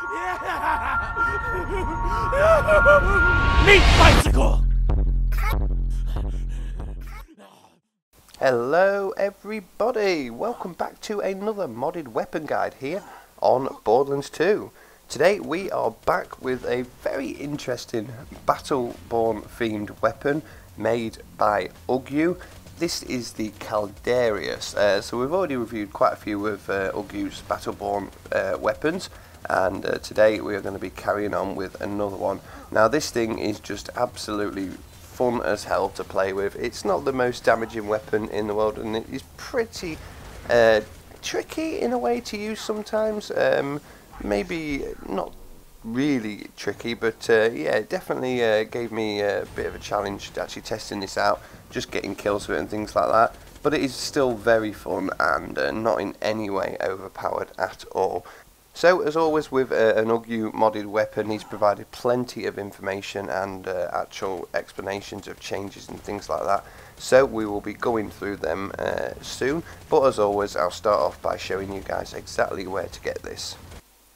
Meat bicycle! Hello everybody, welcome back to another modded weapon guide here on Borderlands 2. Today we are back with a very interesting Battleborn themed weapon made by Ugyuu. This is the Caldarius. So we've already reviewed quite a few of Ugyuu's Battleborn weapons, and today we are going to be carrying on with another one. Now this thing is just absolutely fun as hell to play with. It's not the most damaging weapon in the world, and it is pretty tricky in a way to use sometimes. Maybe not really tricky, but yeah, it definitely gave me a bit of a challenge to actually testing this out, just getting kills with it and things like that. But it is still very fun and not in any way overpowered at all. So, as always with an Ugyuu modded weapon, he's provided plenty of information and actual explanations of changes and things like that. So we will be going through them soon, but as always I'll start off by showing you guys exactly where to get this.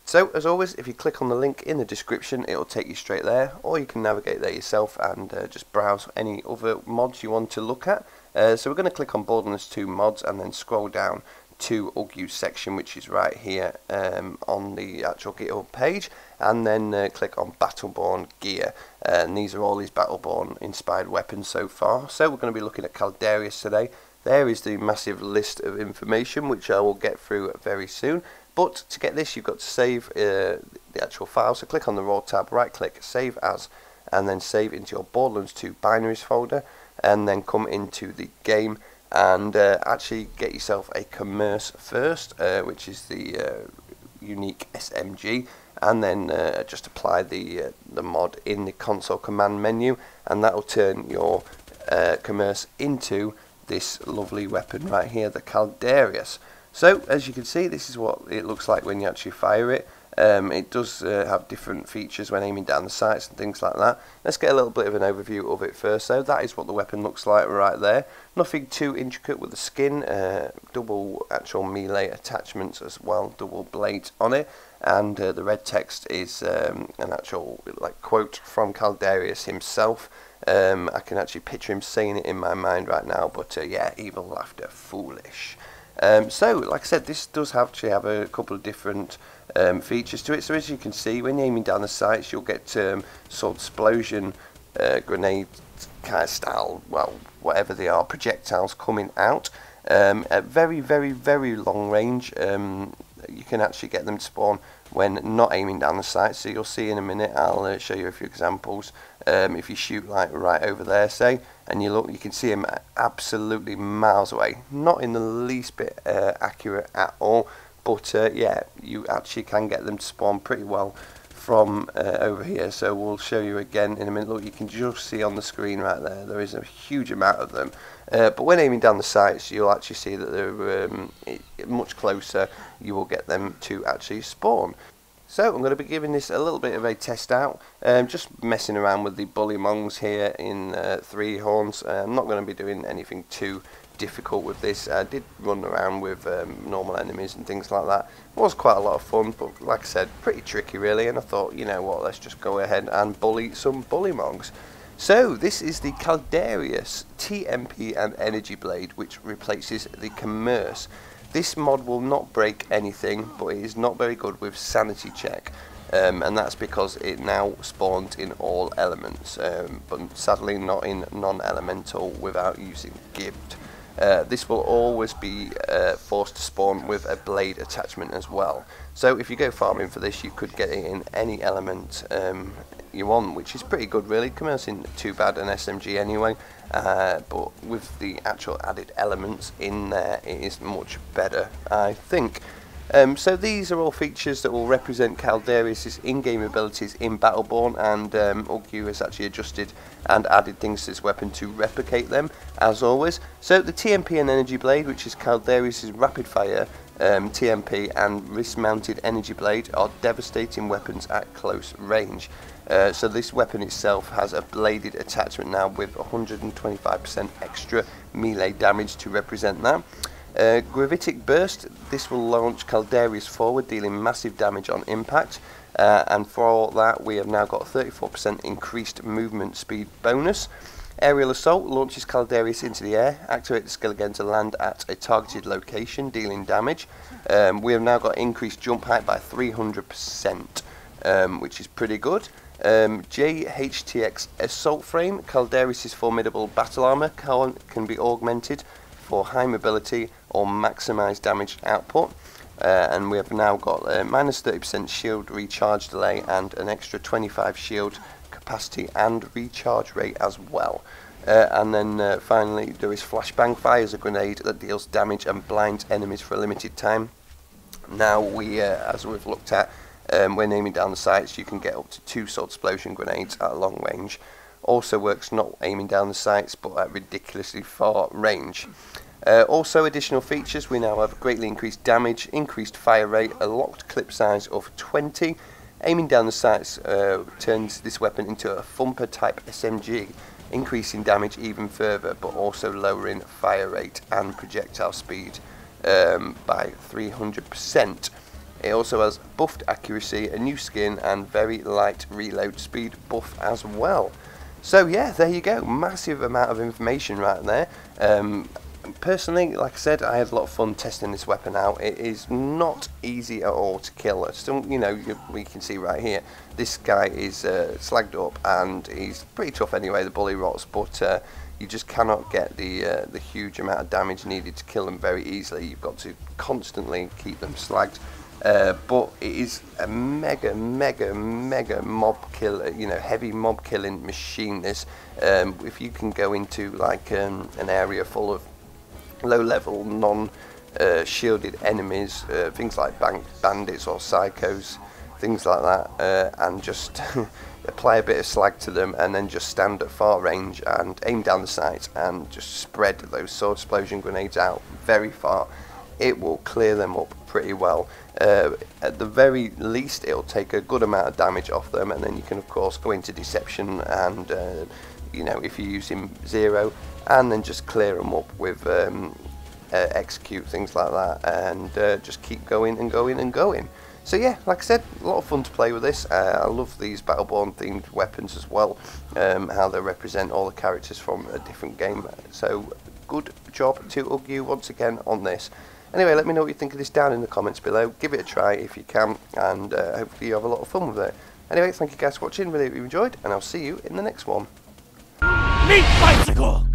So, as always, if you click on the link in the description, it will take you straight there, or you can navigate there yourself and just browse any other mods you want to look at. So we're going to click on Borderlands 2 mods and then scroll down to Ugyuu's section, which is right here on the actual Github page, and then click on Battleborn gear, and these are all his Battleborn inspired weapons so far. So we're going to be looking at Caldarius today. There is the massive list of information which I will get through very soon. But to get this, you've got to save the actual file. So click on the raw tab, right click, save as, and then save into your Borderlands 2 binaries folder, and then come into the game and actually get yourself a commerce first, which is the unique SMG, and then just apply the mod in the console command menu, and that will turn your commerce into this lovely weapon right here, the Caldarius. So, as you can see, this is what it looks like when you actually fire it. It does have different features when aiming down the sights and things like that. Let's get a little bit of an overview of it first. So that is what the weapon looks like right there. Nothing too intricate with the skin. Double actual melee attachments as well, double blades on it, and the red text is an actual quote from Caldarius himself. I can actually picture him saying it in my mind right now, but yeah, evil laughter, foolish. So, like I said, this does actually have a couple of different features to it. So as you can see, when you're aiming down the sights, you'll get sort of explosion grenade kind of style, well, whatever they are, projectiles coming out at very, very, very long range. You can actually get them to spawn when not aiming down the sights. So you'll see in a minute, I'll show you a few examples. If you shoot like right over there, say, and you look, you can see him absolutely miles away, not in the least bit accurate at all, but yeah, you actually can get them to spawn pretty well from over here. So we'll show you again in a minute. Look, you can just see on the screen right there, there is a huge amount of them, but when aiming down the sights, you'll actually see that they're much closer. You will get them to actually spawn. So I'm going to be giving this a little bit of a test out, just messing around with the bullymongs here in 3 horns. I'm not going to be doing anything too difficult with this. I did run around with normal enemies and things like that. It was quite a lot of fun, but like I said, pretty tricky really, and I thought, you know what, let's just go ahead and bully some bullymongs. So this is the Caldarius TMP and Energy Blade, which replaces the Commerce. This mod will not break anything, but it is not very good with sanity check, and that's because it now spawns in all elements, but sadly not in non-elemental without using Gift. This will always be forced to spawn with a blade attachment as well. So if you go farming for this, you could get it in any element you want, which is pretty good really. Commerce isn't too bad an SMG anyway, but with the actual added elements in there, it is much better, I think. So these are all features that will represent Caldarius' in-game abilities in Battleborn, and Ugyuu has actually adjusted and added things to this weapon to replicate them, as always. So the TMP and Energy Blade, which is Caldarius' rapid fire TMP and wrist-mounted Energy Blade, are devastating weapons at close range. So this weapon itself has a bladed attachment now with 125% extra melee damage to represent that. Gravitic Burst, this will launch Caldarius forward, dealing massive damage on impact. and for that we have now got a 34% increased movement speed bonus. Aerial Assault launches Caldarius into the air. Activate the skill again to land at a targeted location, dealing damage. We have now got increased jump height by 300%, which is pretty good. JHTX Assault Frame. Caldarius' formidable battle armor can be augmented for high mobility or maximised damage output. And we have now got minus 30% shield recharge delay and an extra 25 shield capacity and recharge rate as well. And then finally there is Flashbang. Fires a grenade that deals damage and blinds enemies for a limited time. Now we, as we've looked at, when aiming down the sights you can get up to 2 sword explosion grenades at a long range. Also works not aiming down the sights but at ridiculously far range. Also additional features, we now have greatly increased damage, increased fire rate, a locked clip size of 20. Aiming down the sights turns this weapon into a thumper type SMG, increasing damage even further but also lowering fire rate and projectile speed by 300%. It also has buffed accuracy, a new skin and very light reload speed buff as well. So yeah, there you go, massive amount of information right there. Personally, like I said, I had a lot of fun testing this weapon out. It is not easy at all to kill. Still, you know, we can see right here, this guy is slagged up and he's pretty tough anyway, the bully rots, but you just cannot get the huge amount of damage needed to kill them very easily. You've got to constantly keep them slagged. But it is a mega mob killer, you know, heavy mob killing machine. This, if you can go into like an area full of low-level, non-shielded enemies, things like bandits or psychos, things like that, and just apply a bit of slag to them and then just stand at far range and aim down the sights and just spread those sword explosion grenades out very far. It will clear them up pretty well. At the very least it'll take a good amount of damage off them, and then you can of course go into deception and you know, if you're using zero, and then just clear them up with execute, things like that, and just keep going and going and going. So yeah, like I said, a lot of fun to play with this. I love these Battleborn themed weapons as well, how they represent all the characters from a different game. So good job to Ugyuu once again on this. Anyway, let me know what you think of this down in the comments below. Give it a try if you can, and hopefully you have a lot of fun with it. Anyway, thank you guys for watching, really hope you enjoyed, and I'll see you in the next one. Meet Bicycle!